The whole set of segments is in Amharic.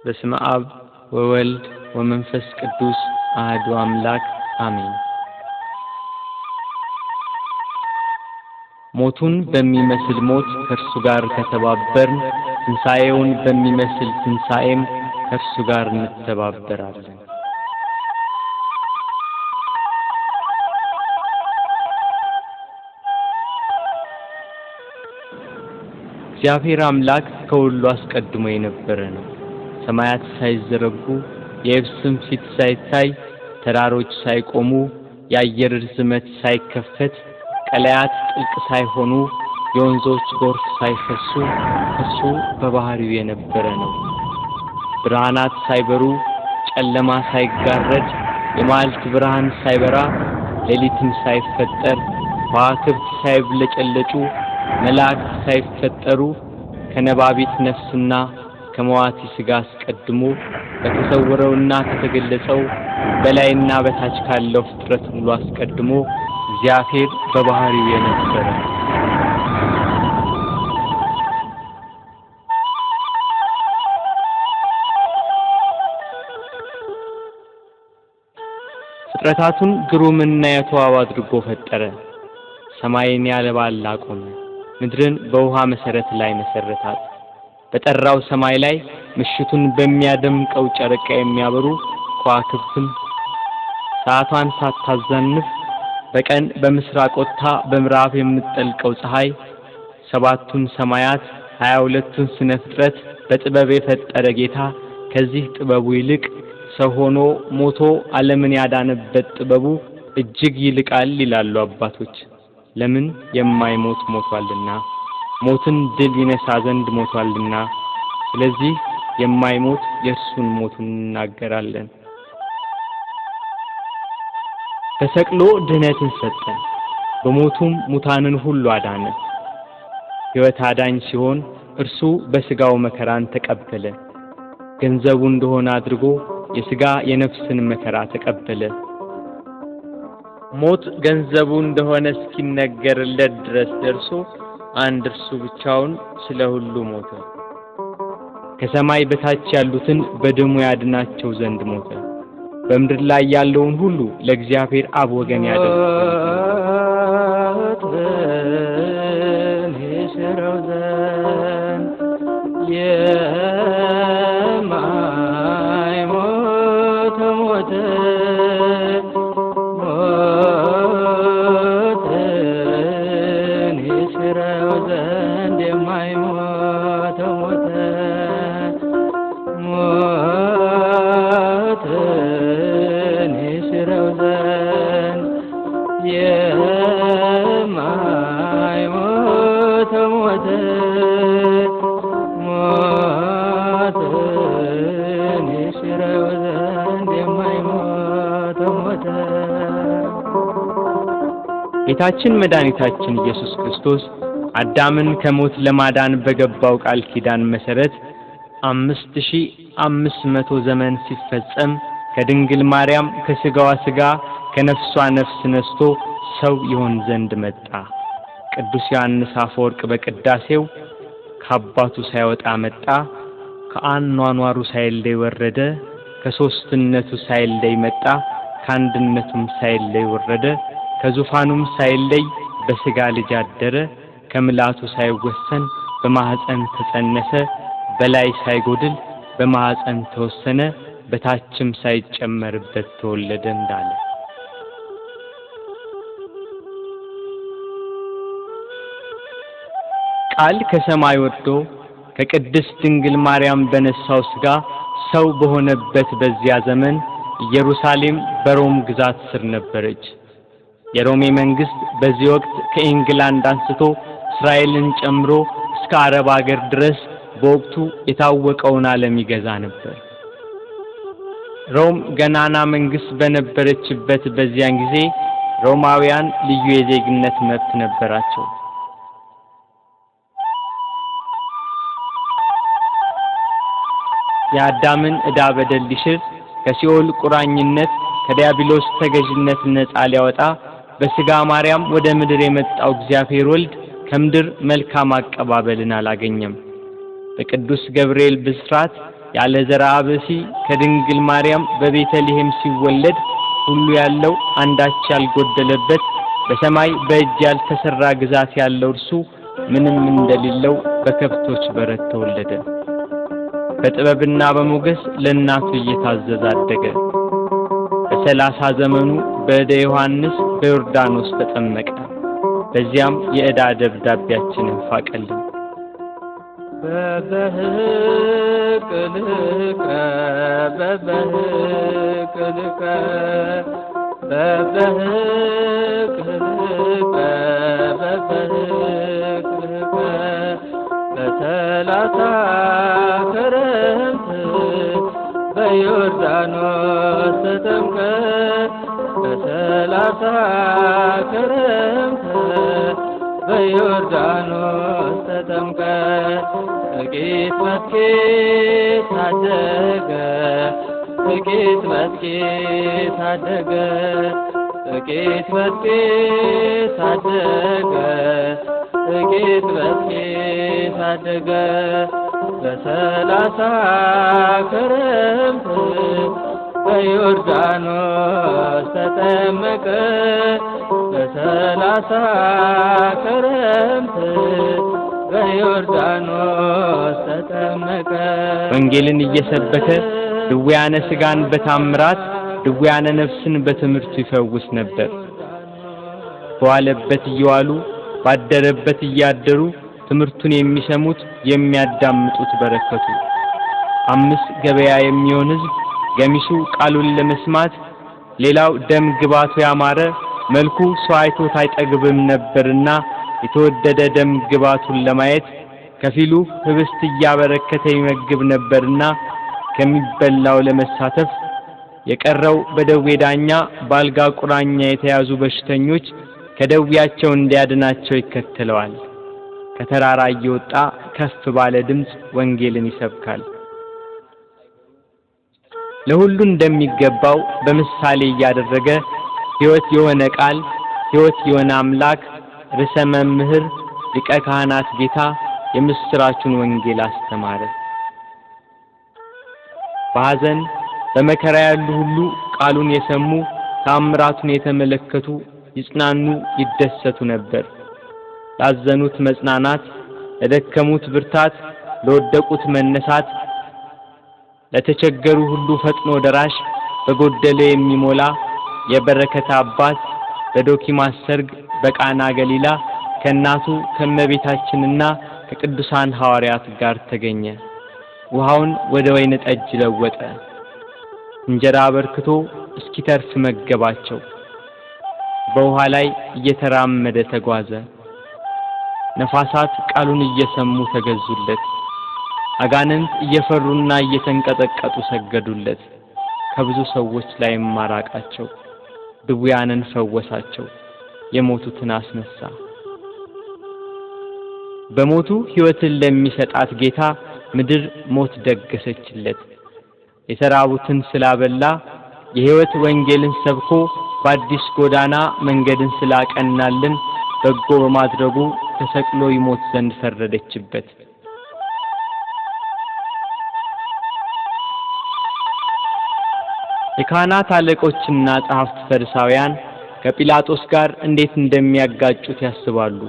በስመ አብ ወወልድ ወመንፈስ ቅዱስ አሐዱ አምላክ አሜን። ሞቱን በሚመስል ሞት ከእርሱ ጋር ከተባበርን ትንሣኤውን በሚመስል ትንሣኤም ከእርሱ ጋር እንተባበራለን። እግዚአብሔር አምላክ ከሁሉ አስቀድሞ የነበረ ነው። ሰማያት ሳይዘረጉ የየብስም ፊት ሳይታይ ተራሮች ሳይቆሙ የአየር ርዝመት ሳይከፈት ቀላያት ጥልቅ ሳይሆኑ የወንዞች ጎርፍ ሳይፈሱ እሱ በባህሪው የነበረ ነው። ብርሃናት ሳይበሩ ጨለማ ሳይጋረድ የመዓልት ብርሃን ሳይበራ ሌሊትም ሳይፈጠር ከዋክብት ሳይብለጨለጩ መላእክት ሳይፈጠሩ ከነባቢት ነፍስና ከመዋቲ ሥጋ አስቀድሞ በተሰወረውና ከተገለጸው በላይና በታች ካለው ፍጥረት ሁሉ አስቀድሞ እግዚአብሔር በባህሪው የነበረ ፍጥረታቱን ግሩምና የተዋበ አድርጎ ፈጠረ። ሰማይን ያለ ባል አቆመ፣ ምድርን በውሃ መሰረት ላይ መሰረታት። በጠራው ሰማይ ላይ ምሽቱን በሚያደምቀው ጨረቃ የሚያበሩ ከዋክብትም ሰዓቷን ሳታዛንፍ በቀን በምስራቅ ወጥታ በምዕራብ የምትጠልቀው ፀሐይ ሰባቱን ሰማያት 22ቱን ስነ ፍጥረት በጥበብ የፈጠረ ጌታ ከዚህ ጥበቡ ይልቅ ሰው ሆኖ ሞቶ ዓለምን ያዳነበት ጥበቡ እጅግ ይልቃል ይላሉ አባቶች። ለምን? የማይሞት ሞቷልና፣ ሞትን ድል ይነሳ ዘንድ ሞቷልና። ስለዚህ የማይሞት የእርሱን ሞቱን እናገራለን። ተሰቅሎ ድህነትን ሰጠን፣ በሞቱም ሙታንን ሁሉ አዳነ። ሕይወት አዳኝ ሲሆን እርሱ በሥጋው መከራን ተቀበለ። ገንዘቡ እንደሆነ አድርጎ የሥጋ የነፍስን መከራ ተቀበለ። ሞት ገንዘቡ እንደሆነ እስኪነገርለት ድረስ ደርሶ አንድ እርሱ ብቻውን ስለ ሁሉ ሞተ። ከሰማይ በታች ያሉትን በደሙ ያድናቸው ዘንድ ሞተ። በምድር ላይ ያለውን ሁሉ ለእግዚአብሔር አብ ወገን ያደርግ ጌታችን መድኃኒታችን ኢየሱስ ክርስቶስ አዳምን ከሞት ለማዳን በገባው ቃል ኪዳን መሰረት 5500 ዘመን ሲፈጸም ከድንግል ማርያም ከሥጋዋ ሥጋ ከነፍሷ ነፍስ ነስቶ ሰው ይሆን ዘንድ መጣ። ቅዱስ ዮሐንስ አፈወርቅ በቅዳሴው ከአባቱ ሳይወጣ መጣ፣ ከአኗኗሩ ሳይለይ ወረደ፣ ከሦስትነቱ ሳይለይ መጣ፣ ከአንድነቱም ሳይለይ ወረደ፣ ከዙፋኑም ሳይለይ በሥጋ ልጅ አደረ፣ ከምልአቱ ሳይወሰን በማኅፀን ተጸነሰ፣ በላይ ሳይጎድል በማኅፀን ተወሰነ፣ በታችም ሳይጨመርበት ተወለደ እንዳለ ቃል ከሰማይ ወርዶ ከቅድስት ድንግል ማርያም በነሳው ሥጋ ሰው በሆነበት በዚያ ዘመን ኢየሩሳሌም በሮም ግዛት ስር ነበረች። የሮሜ መንግስት በዚህ ወቅት ከኢንግላንድ አንስቶ እስራኤልን ጨምሮ እስከ አረብ አገር ድረስ በወቅቱ የታወቀውን ዓለም ይገዛ ነበር። ሮም ገናና መንግስት በነበረችበት በዚያን ጊዜ ሮማውያን ልዩ የዜግነት መብት ነበራቸው። የአዳምን ዕዳ በደል ሊሽር ከሲኦል ቁራኝነት ከዲያብሎስ ተገዥነት ነፃ ሊያወጣ በሥጋ ማርያም ወደ ምድር የመጣው እግዚአብሔር ወልድ ከምድር መልካም አቀባበልን አላገኘም። በቅዱስ ገብርኤል ብስራት ያለ ዘርአ ብእሲ ከድንግል ማርያም በቤተልሔም ሲወለድ ሁሉ ያለው አንዳች ያልጎደለበት በሰማይ በእጅ ያልተሰራ ግዛት ያለው እርሱ ምንም እንደሌለው በከብቶች በረት ተወለደ። በጥበብና በሞገስ ለእናቱ እየታዘዘ አደገ። በ30 ዘመኑ በእደ ዮሐንስ በዮርዳኖስ ተጠመቀ። በዚያም የዕዳ ደብዳቤያችንን ፋቀልን። በበህቅልከ በ30 ክረምት በዮርዳኖስ ተጠምቀ በ30 ክረምት በዮርዳኖስ ተጠምቀ ጥቂት መስኬት ታደገ ጥቂት መስኬት ታደገ ጥቂት መስኬት ታደገ ጥቂት መስኬት ታደገ በ30 ክረምት በዮርዳኖስ ተጠመቀ በ30 ክረምት በዮርዳኖስ ተጠመቀ። ወንጌልን እየሰበከ ድውያነ ሥጋን በታምራት ድውያነ ነፍስን በትምህርቱ ይፈውስ ነበር። በዋለበት እየዋሉ ባደረበት እያደሩ ትምህርቱን የሚሰሙት የሚያዳምጡት በረከቱ። 5 ገበያ የሚሆን ሕዝብ ገሚሱ ቃሉን ለመስማት ሌላው ደም ግባቱ ያማረ መልኩ ሰው አይቶት አይጠግብም ነበርና የተወደደ ደም ግባቱን ለማየት ከፊሉ ህብስት እያበረከተ ይመግብ ነበርና ከሚበላው ለመሳተፍ የቀረው በደዌ ዳኛ ባልጋ ቁራኛ የተያዙ በሽተኞች ከደዌያቸው እንዲያድናቸው ይከተለዋል። ከተራራ እየወጣ ከፍ ባለ ድምፅ ወንጌልን ይሰብካል። ለሁሉ እንደሚገባው በምሳሌ እያደረገ ሕይወት የሆነ ቃል ሕይወት የሆነ አምላክ ርዕሰ መምህር ሊቀ ካህናት ጌታ የምስራቹን ወንጌል አስተማረ። በሐዘን በመከራ ያሉ ሁሉ ቃሉን የሰሙ ተአምራቱን የተመለከቱ ይጽናኑ ይደሰቱ ነበር። ላዘኑት መጽናናት፣ ለደከሙት ብርታት፣ ለወደቁት መነሳት፣ ለተቸገሩ ሁሉ ፈጥኖ ደራሽ በጎደለ የሚሞላ የበረከት አባት በዶኪማስ ሰርግ በቃና ገሊላ ከእናቱ ከእመቤታችንና ከቅዱሳን ሐዋርያት ጋር ተገኘ። ውሃውን ወደ ወይን ጠጅ ለወጠ። እንጀራ አበርክቶ እስኪተርፍ መገባቸው። በውሃ ላይ እየተራመደ ተጓዘ። ነፋሳት ቃሉን እየሰሙ ተገዙለት። አጋንንት እየፈሩና እየተንቀጠቀጡ ሰገዱለት። ከብዙ ሰዎች ላይ ማራቃቸው። ድውያንን ፈወሳቸው። የሞቱትን አስነሳ። በሞቱ ሕይወትን ለሚሰጣት ጌታ ምድር ሞት ደገሰችለት። የተራቡትን ስላበላ የሕይወት ወንጌልን ሰብኮ በአዲስ ጎዳና መንገድን ስላቀናልን በጎ በማድረጉ ተሰቅሎ ይሞት ዘንድ ፈረደችበት። የካህናት አለቆችና ጸሐፍት ፈሪሳውያን ከጲላጦስ ጋር እንዴት እንደሚያጋጩት ያስባሉ።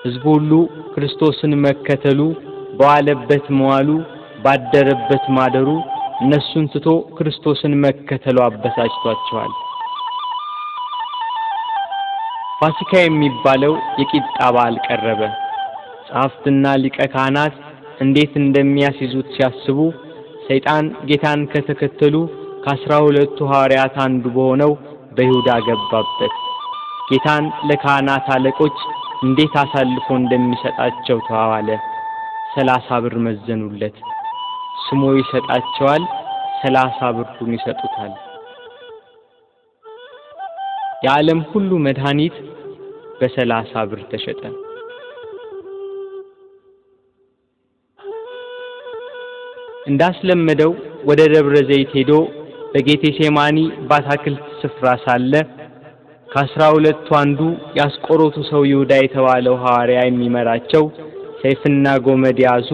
ሕዝቡ ሁሉ ክርስቶስን መከተሉ፣ በዋለበት መዋሉ፣ ባደረበት ማደሩ እነሱን ትቶ ክርስቶስን መከተሉ አበሳጭቷቸዋል። ፋሲካ የሚባለው የቂጣ በዓል ቀረበ። ጸሐፍትና ሊቀ ካህናት እንዴት እንደሚያስይዙት ሲያስቡ ሰይጣን ጌታን ከተከተሉ ከ12ቱ ሐዋርያት አንዱ በሆነው በይሁዳ ገባበት። ጌታን ለካህናት አለቆች እንዴት አሳልፎ እንደሚሰጣቸው ተዋዋለ። 30 ብር መዘኑለት። ስሞ ይሰጣቸዋል፣ 30 ብሩን ይሰጡታል። የዓለም ሁሉ መድኃኒት በ30 ብር ተሸጠ። እንዳስለመደው ወደ ደብረ ዘይት ሄዶ በጌቴሴማኒ በአትክልት ስፍራ ሳለ ከ12ቱ አንዱ ያስቆሮቱ ሰው ይሁዳ የተባለው ሐዋርያ የሚመራቸው ሰይፍና ጎመድ ያዙ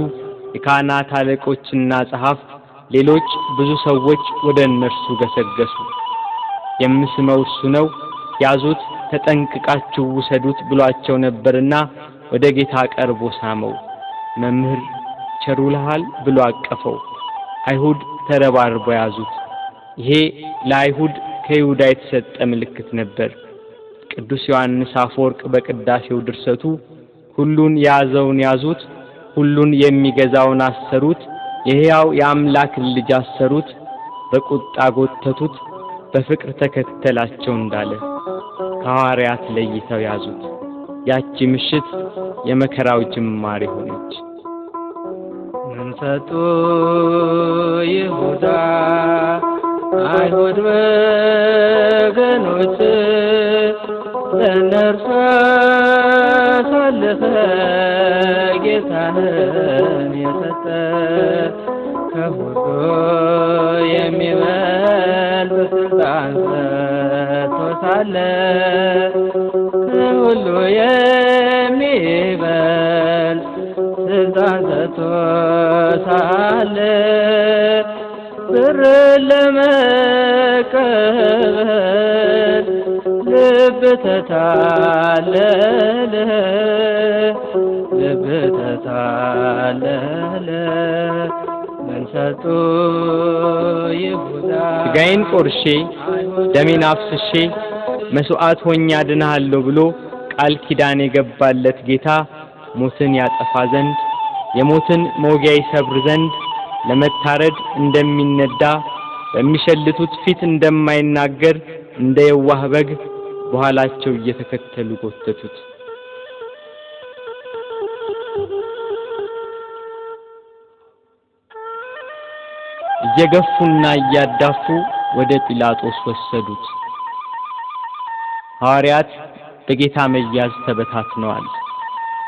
የካህናት አለቆችና ጸሐፍት ሌሎች ብዙ ሰዎች ወደ እነርሱ ገሰገሱ። የምስመው እርሱ ነው፣ ያዙት፣ ተጠንቅቃችሁ ውሰዱት ብሏቸው ነበርና ወደ ጌታ ቀርቦ ሳመው። መምህር ቸሩልሃል ብሎ አቀፈው። አይሁድ ተረባርበው ያዙት። ይሄ ለአይሁድ ከይሁዳ የተሰጠ ምልክት ነበር። ቅዱስ ዮሐንስ አፈወርቅ በቅዳሴው ድርሰቱ ሁሉን ያዘውን ያዙት፣ ሁሉን የሚገዛውን አሰሩት፣ የሕያው የአምላክ ልጅ አሰሩት፣ በቁጣ ጎተቱት፣ በፍቅር ተከተላቸው እንዳለ ከሐዋርያት ለይተው ያዙት። ያቺ ምሽት የመከራው ጅማሬ ሆነች። ምን ሰጡ ይሁዳ አይሁድ ወገኖች ለእነርሱ አሳልፈ ጌታህን የሰጠ ከሁሉ የሚበልጥ ስልጣን ሰጥቶ ሳለ ከሁሉ የሚበልጥ ስልጣን ሰጥቶ ሳለ ብር ለመቀበል ልብ ተታለለ፣ ልብ ተታለለ። ምን ሰጡ ይሁዳ ሥጋዬን ቆርሼ ደሜን አፍስሼ መስዋዕት ሆኜ አድንሃለሁ ብሎ ቃል ኪዳን የገባለት ጌታ ሞትን ያጠፋ ዘንድ የሞትን መውጊያ ይሰብር ዘንድ ለመታረድ እንደሚነዳ በሚሸልቱት ፊት እንደማይናገር እንደ የዋህ በግ በኋላቸው እየተከተሉ ጎተቱት። እየገፉና እያዳፉ ወደ ጲላጦስ ወሰዱት። ሐዋርያት በጌታ መያዝ ተበታትነዋል።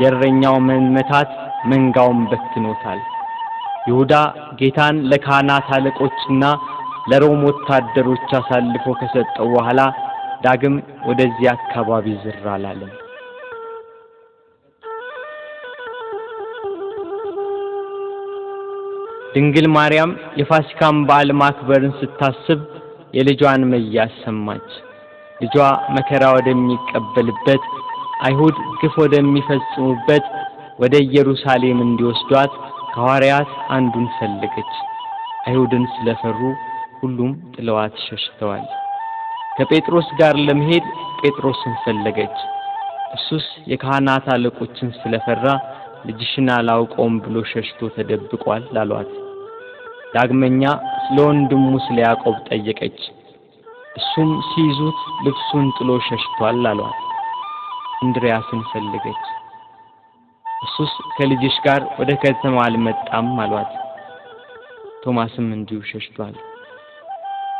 የእረኛው መመታት መንጋውን በትኖታል። ይሁዳ ጌታን ለካህናት አለቆችና ለሮም ወታደሮች አሳልፎ ከሰጠው በኋላ ዳግም ወደዚህ አካባቢ ዝር አላለም። ድንግል ማርያም የፋሲካን በዓል ማክበርን ስታስብ የልጇን መያዝ ሰማች። ልጇ መከራ ወደሚቀበልበት አይሁድ ግፍ ወደሚፈጽሙበት ወደ ኢየሩሳሌም እንዲወስዷት ከሐዋርያት አንዱን ፈለገች። አይሁድን ስለፈሩ ሁሉም ጥለዋት ሸሽተዋል። ከጴጥሮስ ጋር ለመሄድ ጴጥሮስን ፈለገች። እሱስ የካህናት አለቆችን ስለፈራ ልጅሽን አላውቀውም ብሎ ሸሽቶ ተደብቋል አሏት። ዳግመኛ ስለ ወንድሙ ስለ ያዕቆብ ጠየቀች። እሱም ሲይዙት ልብሱን ጥሎ ሸሽቷል አሏት። እንድርያስን ፈለገች። እሱስ ከልጅሽ ጋር ወደ ከተማ አልመጣም አሏት። ቶማስም እንዲሁ ሸሽቷል።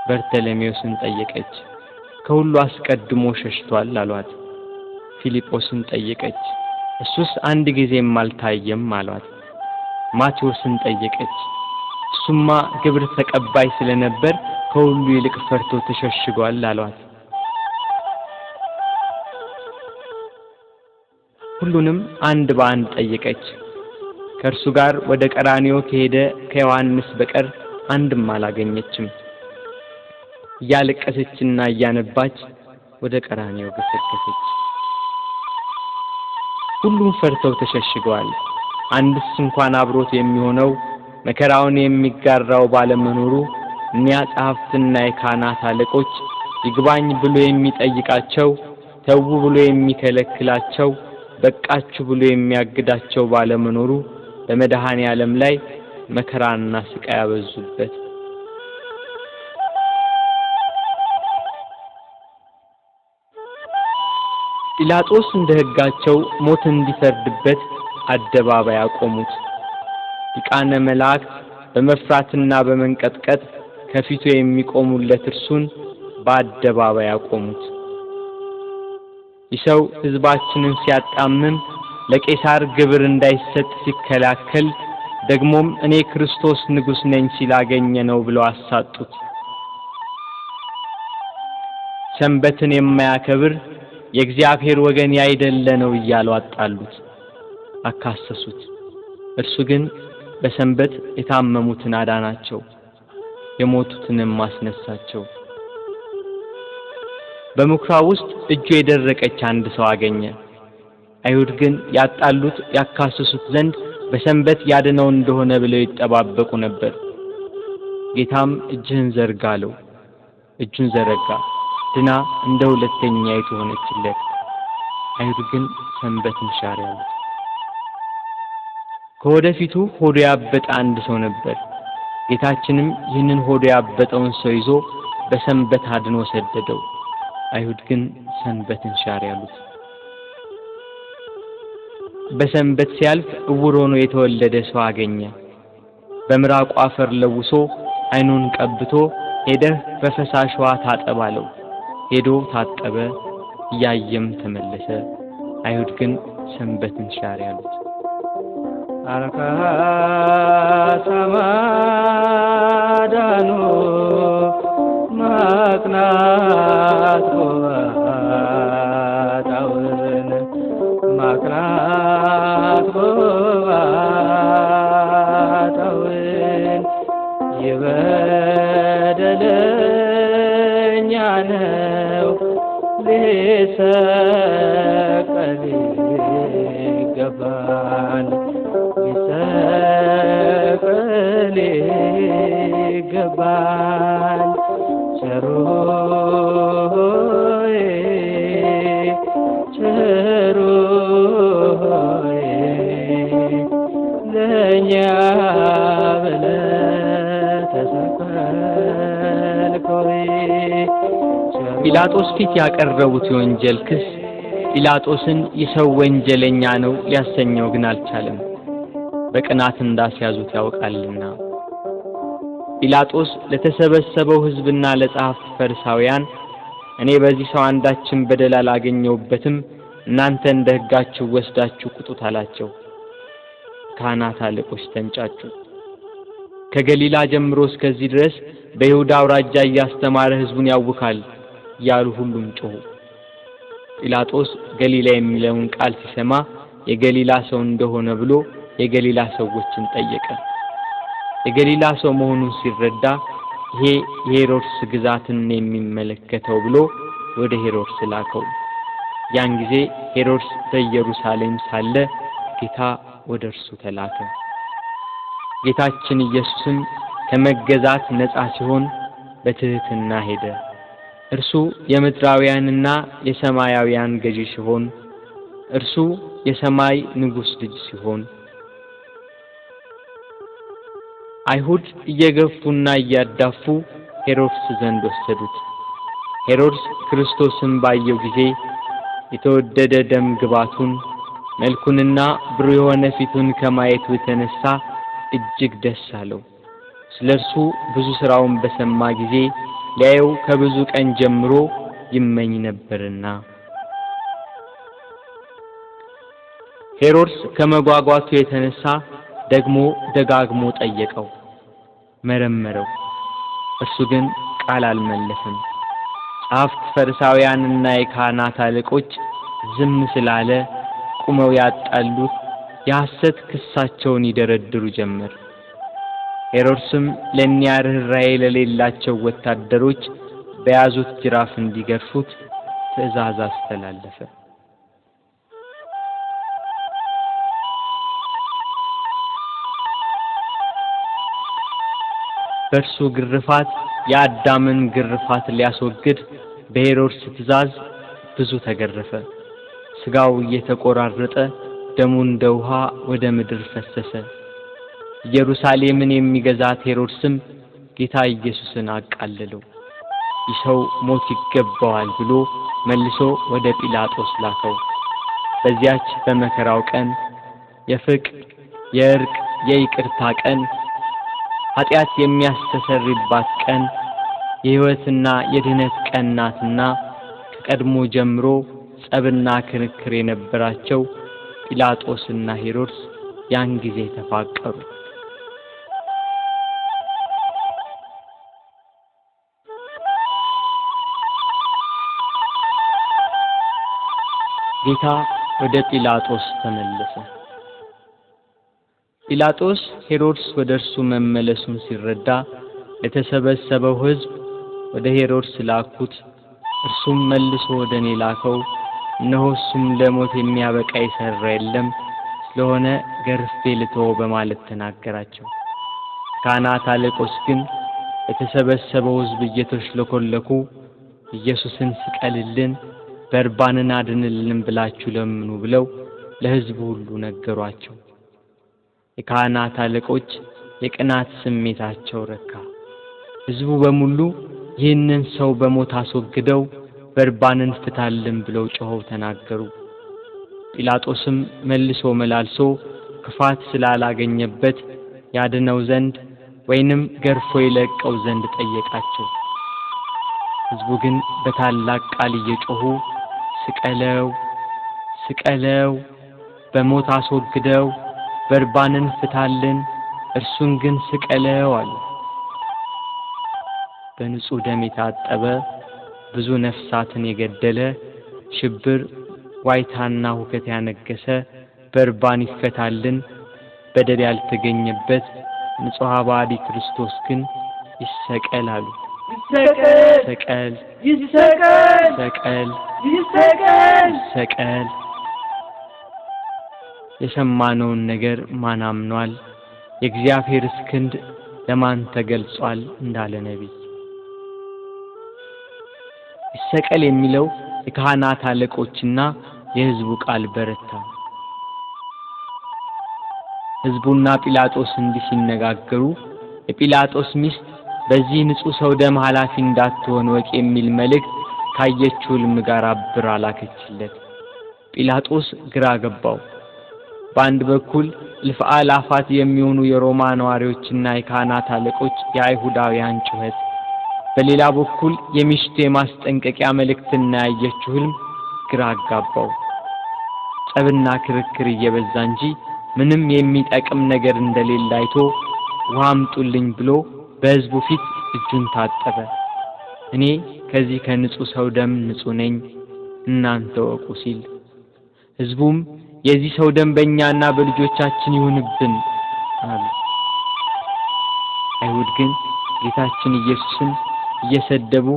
በርተለሜዎስን ጠየቀች። ከሁሉ አስቀድሞ ሸሽቷል አሏት። ፊልጶስን ጠየቀች። እሱስ አንድ ጊዜም አልታየም አሏት። ማቴዎስን ጠየቀች። እሱማ ግብር ተቀባይ ስለነበር ከሁሉ ይልቅ ፈርቶ ተሸሽጓል አሏት። ሁሉንም አንድ በአንድ ጠየቀች። ከእርሱ ጋር ወደ ቀራንዮ ከሄደ ከዮሐንስ በቀር አንድም አላገኘችም። እያለቀሰችና እያነባች ወደ ቀራንዮ ገሰገሰች። ሁሉም ፈርተው ተሸሽገዋል። አንድስ እንኳን አብሮት የሚሆነው መከራውን የሚጋራው ባለመኖሩ እኒያ ጸሐፍትና የካህናት አለቆች ይግባኝ ብሎ የሚጠይቃቸው፣ ተው ብሎ የሚከለክላቸው፣ በቃችሁ ብሎ የሚያግዳቸው ባለመኖሩ በመድኃኔ ዓለም ላይ መከራና ስቃይ ያበዙበት። ጲላጦስ እንደ ሕጋቸው ሞት እንዲፈርድበት አደባባይ አቆሙት። ሊቃነ መላእክት በመፍራትና በመንቀጥቀጥ ከፊቱ የሚቆሙለት እርሱን በአደባባይ አቆሙት። ይሰው ሕዝባችንን ሲያጣምም ለቄሳር ግብር እንዳይሰጥ ሲከላከል ደግሞም እኔ ክርስቶስ ንጉሥ ነኝ ሲላገኘ ነው ብለው አሳጡት። ሰንበትን የማያከብር የእግዚአብሔር ወገን ያይደለ ነው እያሉ አጣሉት፣ አካሰሱት። እርሱ ግን በሰንበት የታመሙትን አዳናቸው፣ የሞቱትንም አስነሳቸው። በምኩራብ ውስጥ እጁ የደረቀች አንድ ሰው አገኘ። አይሁድ ግን ያጣሉት ያካሰሱት ዘንድ በሰንበት ያድነው እንደሆነ ብለው ይጠባበቁ ነበር። ጌታም እጅህን ዘርጋ አለው። እጁን ዘረጋ፣ ድና እንደ ሁለተኛይቱ ሆነችለት። አይሁድ ግን ሰንበትን ሻረ አሉት። ከወደፊቱ ሆዱ ያበጠ አንድ ሰው ነበር። ጌታችንም ይህንን ሆዱ ያበጠውን ሰው ይዞ በሰንበት አድኖ ሰደደው። አይሁድ ግን ሰንበትን ሻረ አሉት። በሰንበት ሲያልፍ እውር ሆኖ የተወለደ ሰው አገኘ። በምራቁ አፈር ለውሶ አይኑን ቀብቶ ሄደህ በፈሳሽ ውሃ ታጠብ አለው። ሄዶ ታጠበ፣ እያየም ተመለሰ። አይሁድ ግን ሰንበትን ሻረ አሉት። አርካ ሰማዳኑ ማቅናት ጎባጣውን ማቅናት ጎባጣውን ይበደለኛ ነው ሊሰቀል ይገባል ሊሰቀል ይገባል ቸሩ ሆይ ቸሩ ሆይ ለእኛ ብለህ ተሰቀልክ ሆይ። ጲላጦስ ፊት ያቀረቡት የወንጀል ክስ ጲላጦስን የሰው ወንጀለኛ ነው ሊያሰኘው ግን አልቻለም። በቅናት እንዳስያዙት ያውቃልና። ጲላጦስ ለተሰበሰበው ሕዝብና ለጸሐፍት ፈሪሳውያን እኔ በዚህ ሰው አንዳችን በደል አላገኘሁበትም፣ እናንተ እንደ ሕጋችሁ ወስዳችሁ ቁጡት አላቸው። ካህናት አለቆች ተንጫጩ። ከገሊላ ጀምሮ እስከዚህ ድረስ በይሁዳ አውራጃ እያስተማረ ሕዝቡን ያውካል ያሉ ሁሉም ጮሁ። ጲላጦስ ገሊላ የሚለውን ቃል ሲሰማ የገሊላ ሰው እንደሆነ ብሎ የገሊላ ሰዎችን ጠየቀ። የገሊላ ሰው መሆኑን ሲረዳ ይሄ የሄሮድስ ግዛትን የሚመለከተው ብሎ ወደ ሄሮድስ ላከው። ያን ጊዜ ሄሮድስ በኢየሩሳሌም ሳለ ጌታ ወደ እርሱ ተላከ። ጌታችን ኢየሱስም ከመገዛት ነፃ ሲሆን በትህትና ሄደ። እርሱ የምድራውያንና የሰማያውያን ገዢ ሲሆን እርሱ የሰማይ ንጉሥ ልጅ ሲሆን አይሁድ እየገፉና እያዳፉ ሄሮድስ ዘንድ ወሰዱት። ሄሮድስ ክርስቶስን ባየው ጊዜ የተወደደ ደም ግባቱን መልኩንና ብሩህ የሆነ ፊቱን ከማየቱ የተነሳ እጅግ ደስ አለው። ስለርሱ ብዙ ሥራውን በሰማ ጊዜ ሊያየው ከብዙ ቀን ጀምሮ ይመኝ ነበርና። ሄሮድስ ከመጓጓቱ የተነሳ ደግሞ ደጋግሞ ጠየቀው፣ መረመረው። እርሱ ግን ቃል አልመለሰም። ጸሐፍት ፈሪሳውያንና የካህናት አለቆች ዝም ስላለ ቁመው ያጣሉት የሐሰት ክሳቸውን ይደረድሩ ጀመር። ሄሮድስም ለእኒያ ርኅራኄ ለሌላቸው ወታደሮች በያዙት ጅራፍ እንዲገርፉት ትእዛዝ አስተላለፈ። በእርሱ ግርፋት የአዳምን ግርፋት ሊያስወግድ በሄሮድስ ትእዛዝ ብዙ ተገረፈ። ሥጋው እየተቆራረጠ ደሙ እንደ ውሃ ወደ ምድር ፈሰሰ። ኢየሩሳሌምን የሚገዛት ሄሮድስም ጌታ ኢየሱስን አቃለለው። ይህ ሰው ሞት ይገባዋል ብሎ መልሶ ወደ ጲላጦስ ላከው። በዚያች በመከራው ቀን የፍቅር የእርቅ የይቅርታ ቀን ኃጢአት የሚያስተሰርይባት ቀን የሕይወትና የድኅነት ቀን ናትና ከቀድሞ ጀምሮ ጸብና ክርክር የነበራቸው ጲላጦስና ሄሮድስ ያን ጊዜ ተፋቀሩ። ጌታ ወደ ጲላጦስ ተመለሰ። ጲላጦስ ሄሮድስ ወደ እርሱ መመለሱን ሲረዳ ለተሰበሰበው ሕዝብ ወደ ሄሮድስ ላኩት። እርሱም መልሶ ወደ እኔ ላከው። እነሆ እሱም ለሞት የሚያበቃ የሠራ የለም፣ ስለሆነ ገርፌ ልተወው በማለት ተናገራቸው። ካህናት አለቆች ግን የተሰበሰበው ሕዝብ እየተሽለኮለኩ ኢየሱስን ስቀልልን፣ በርባንን አድንልን ብላችሁ ለምኑ ብለው ለሕዝቡ ሁሉ ነገሯቸው። የካህናት አለቆች የቅናት ስሜታቸው ረካ። ሕዝቡ በሙሉ ይህንን ሰው በሞት አስወግደው በርባንን ፍታልን ብለው ጮኸው ተናገሩ። ጲላጦስም መልሶ መላልሶ ክፋት ስላላገኘበት ያድነው ዘንድ ወይንም ገርፎ ይለቀው ዘንድ ጠየቃቸው። ሕዝቡ ግን በታላቅ ቃል እየጮኹ ስቀለው፣ ስቀለው፣ በሞት አስወግደው፣ በርባንን ፍታልን፣ እርሱን ግን ስቀለው አሉ። በንጹህ ደም የታጠበ ብዙ ነፍሳትን የገደለ ሽብር፣ ዋይታና ሁከት ያነገሰ በርባን ይፈታልን፣ በደል ያልተገኘበት ንጹሕ ባዲ ክርስቶስ ግን ይሰቀል አሉ። ይሰቀል፣ ይሰቀል፣ ይሰቀል፣ ይሰቀል፣ ይሰቀል። የሰማነውን ነገር ማን አምኗል? የእግዚአብሔርስ ክንድ ለማን ተገልጿል? እንዳለ ነቢይ። ይሰቀል የሚለው የካህናት አለቆችና የሕዝቡ ቃል በረታ። ሕዝቡና ጲላጦስ እንዲህ ሲነጋገሩ የጲላጦስ ሚስት በዚህ ንጹሕ ሰው ደም ኃላፊ እንዳትሆን ወቅ የሚል መልእክት ካየችው ሕልም ጋር አብራ ላከችለት። ጲላጦስ ግራ ገባው። በአንድ በኩል እልፍ አእላፋት የሚሆኑ የሮማ ነዋሪዎችና የካህናት አለቆች የአይሁዳውያን ጩኸት፣ በሌላ በኩል የሚስቱ የማስጠንቀቂያ መልእክትና ያየችው ሕልም ግራ አጋባው። ጸብና ክርክር እየበዛ እንጂ ምንም የሚጠቅም ነገር እንደሌለ አይቶ ውሃ አምጡልኝ ብሎ በሕዝቡ ፊት እጁን ታጠበ። እኔ ከዚህ ከንጹሕ ሰው ደም ንጹሕ ነኝ፣ እናንተ ወቁ ሲል፣ ሕዝቡም የዚህ ሰው ደም በእኛና በልጆቻችን ይሁንብን አሉ። አይሁድ ግን ጌታችን ኢየሱስን እየሰደቡ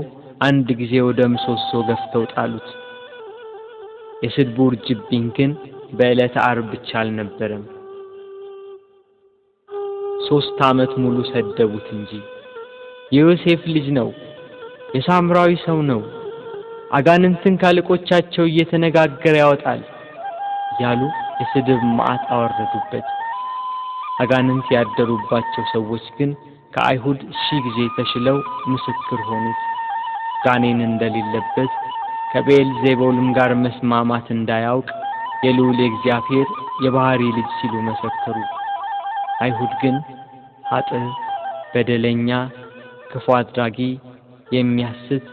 አንድ ጊዜ ወደ ምሰሶ ገፍተው ጣሉት። የስድቡ ውርጅብኝ ግን በዕለተ ዓርብ ብቻ አልነበረም። 3 ዓመት ሙሉ ሰደቡት እንጂ። የዮሴፍ ልጅ ነው፣ የሳምራዊ ሰው ነው፣ አጋንንትን ካለቆቻቸው እየተነጋገረ ያወጣል ያሉ የስድብ መዓት አወረዱበት። አጋንንት ያደሩባቸው ሰዎች ግን ከአይሁድ 1000 ጊዜ ተሽለው ምስክር ሆኑት። ጋኔን እንደሌለበት ከቤልዜቡልም ጋር መስማማት እንዳያውቅ የልዑል እግዚአብሔር የባህሪ ልጅ ሲሉ መሰከሩ። አይሁድ ግን ኃጥእ፣ በደለኛ፣ ክፉ አድራጊ፣ የሚያስት፣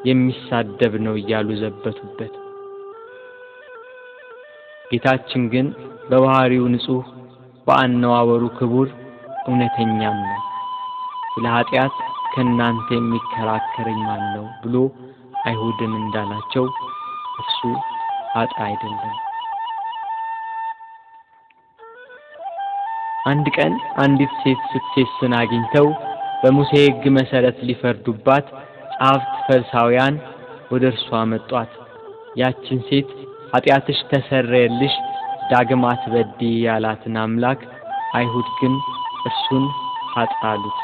የሚሳደብ ነው እያሉ ዘበቱበት። ጌታችን ግን በባህሪው ንጹሕ፣ በአነዋወሩ ክቡር፣ እውነተኛም ነው። ስለ ኃጢአት ከእናንተ የሚከራከረኝ ማን ነው ብሎ አይሁድን እንዳላቸው እሱ ኃጥእ አይደለም። አንድ ቀን አንዲት ሴት ስትሴስን አግኝተው በሙሴ ሕግ መሰረት ሊፈርዱባት ጸሐፍት ፈሪሳውያን ወደ እርሷ መጧት። ያችን ሴት ኃጢአትሽ ተሰረየልሽ፣ ዳግም አትበድዪ ያላትን አምላክ አይሁድ ግን እርሱን ኃጥእ አሉት።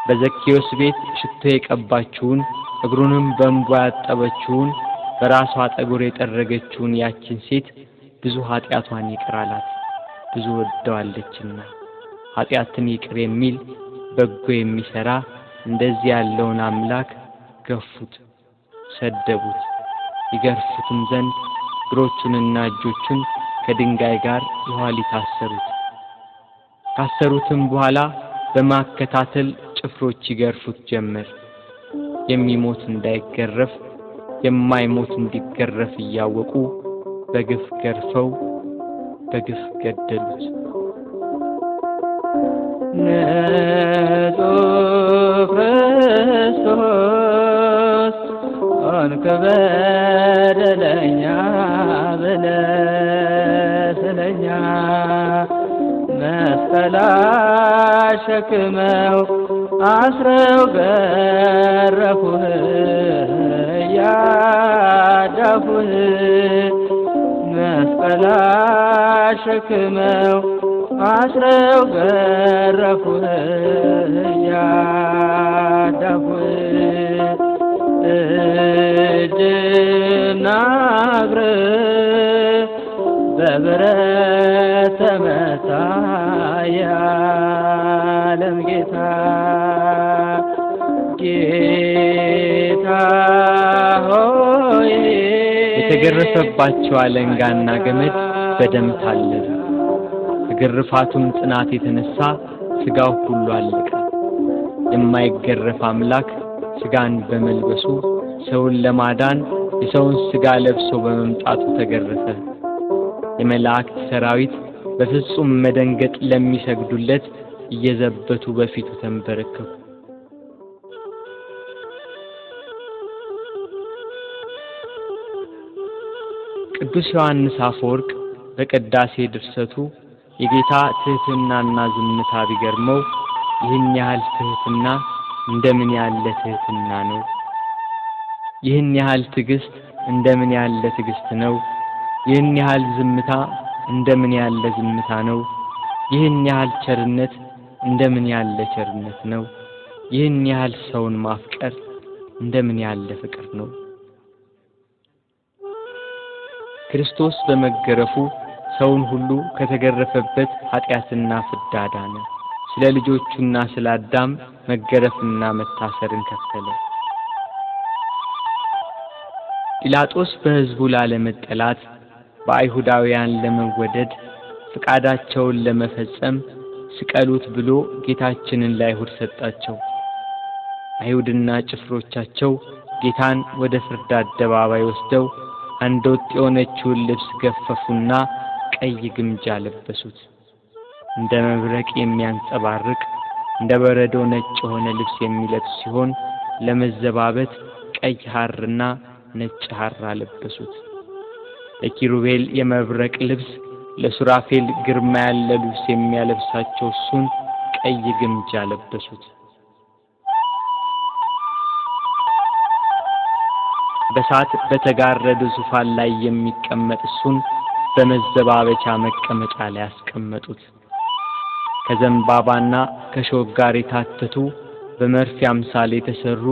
በዘኬዎስ ቤት ሽቶ የቀባችውን እግሩንም በእንባ ያጠበችውን በራሷ ጠጉር የጠረገችውን ያችን ሴት ብዙ ኃጢአቷን ይቅር አላት፣ ብዙ ወደዋለችና። ኃጢአትን ይቅር የሚል በጎ የሚሰራ እንደዚህ ያለውን አምላክ ገፉት፣ ሰደቡት። ይገርፉትም ዘንድ እግሮቹንና እጆቹን ከድንጋይ ጋር የኋሊት አሰሩት። ካሰሩትም በኋላ በማከታተል ጭፍሮች ይገርፉት ጀመር። የሚሞት እንዳይገረፍ የማይሞት እንዲገረፍ እያወቁ በግፍ ገርፈው በግፍ ገደሉት። ንጹሕ ክርስቶስ ሆንክ በደለኛ ብለህ ስለኛ መስቀል አሸክመው አስረው ገረፉህ ያዳፉህ መስቀል አሸክመው አስረው ገረፉህ ያዳፉህ እጅና እግርህ በብረት ተመታ የዓለም ጌታ ጌታ ሆይ የተገረፈባቸው አለንጋና ገመድ በደም ታለሉ። ከግርፋቱም ጽናት የተነሳ ሥጋው ሁሉ አለቀ። የማይገረፍ አምላክ ሥጋን በመልበሱ ሰውን ለማዳን የሰውን ሥጋ ለብሶ በመምጣቱ ተገረፈ። የመላእክት ሰራዊት በፍጹም መደንገጥ ለሚሰግዱለት እየዘበቱ በፊቱ ተንበረከኩ። ቅዱስ ዮሐንስ አፈወርቅ በቅዳሴ ድርሰቱ የጌታ ትሕትናና ዝምታ ቢገርመው ይህን ያህል ትሕትና እንደምን ያለ ትሕትና ነው! ይህን ያህል ትዕግስት እንደምን ያለ ትዕግስት ነው! ይህን ያህል ዝምታ እንደምን ያለ ዝምታ ነው! ይህን ያህል ቸርነት እንደምን ያለ ቸርነት ነው! ይህን ያህል ሰውን ማፍቀር እንደምን ያለ ፍቅር ነው! ክርስቶስ በመገረፉ ሰውን ሁሉ ከተገረፈበት ኃጢአትና ፍዳ አዳነ። ስለ ልጆቹና ስለ አዳም መገረፍና መታሰርን ከፈለ። ጲላጦስ በሕዝቡ ላለመጠላት በአይሁዳውያን ለመወደድ ፍቃዳቸውን ለመፈጸም ስቀሉት ብሎ ጌታችንን ለአይሁድ ሰጣቸው። አይሁድና ጭፍሮቻቸው ጌታን ወደ ፍርድ አደባባይ ወስደው አንድ ወጥ የሆነችውን ልብስ ገፈፉና ቀይ ግምጃ ለበሱት። እንደ መብረቅ የሚያንጸባርቅ እንደ በረዶ ነጭ የሆነ ልብስ የሚለብስ ሲሆን ለመዘባበት ቀይ ሐርና ነጭ ሐር አለበሱት። ለኪሩቤል የመብረቅ ልብስ ለሱራፌል ግርማ ያለ ልብስ የሚያለብሳቸው እሱን ቀይ ግምጃ ለበሱት። በሳት በተጋረደ ዙፋን ላይ የሚቀመጥ እሱን በመዘባበቻ መቀመጫ ላይ አስቀመጡት። ከዘንባባና ከሾህ ጋር የታተቱ በመርፌ አምሳል የተሰሩ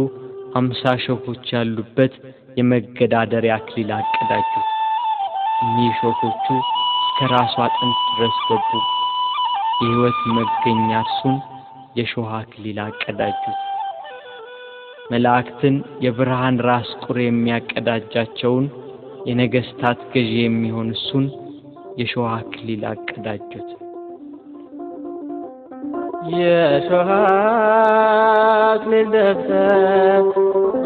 50 ሾሆች ያሉበት የመገዳደሪያ አክሊል አቀዳጁት። እኒህ ሾሆቹ እስከ ራሱ አጥንት ድረስ ገቡ። የሕይወት መገኛ እርሱን የሾህ አክሊል አቀዳጁት። መላእክትን የብርሃን ራስ ቁር የሚያቀዳጃቸውን የነገስታት ገዢ የሚሆን እሱን የሾህ አክሊል አቀዳጁት። የሾህ አክሊል ደፍተህ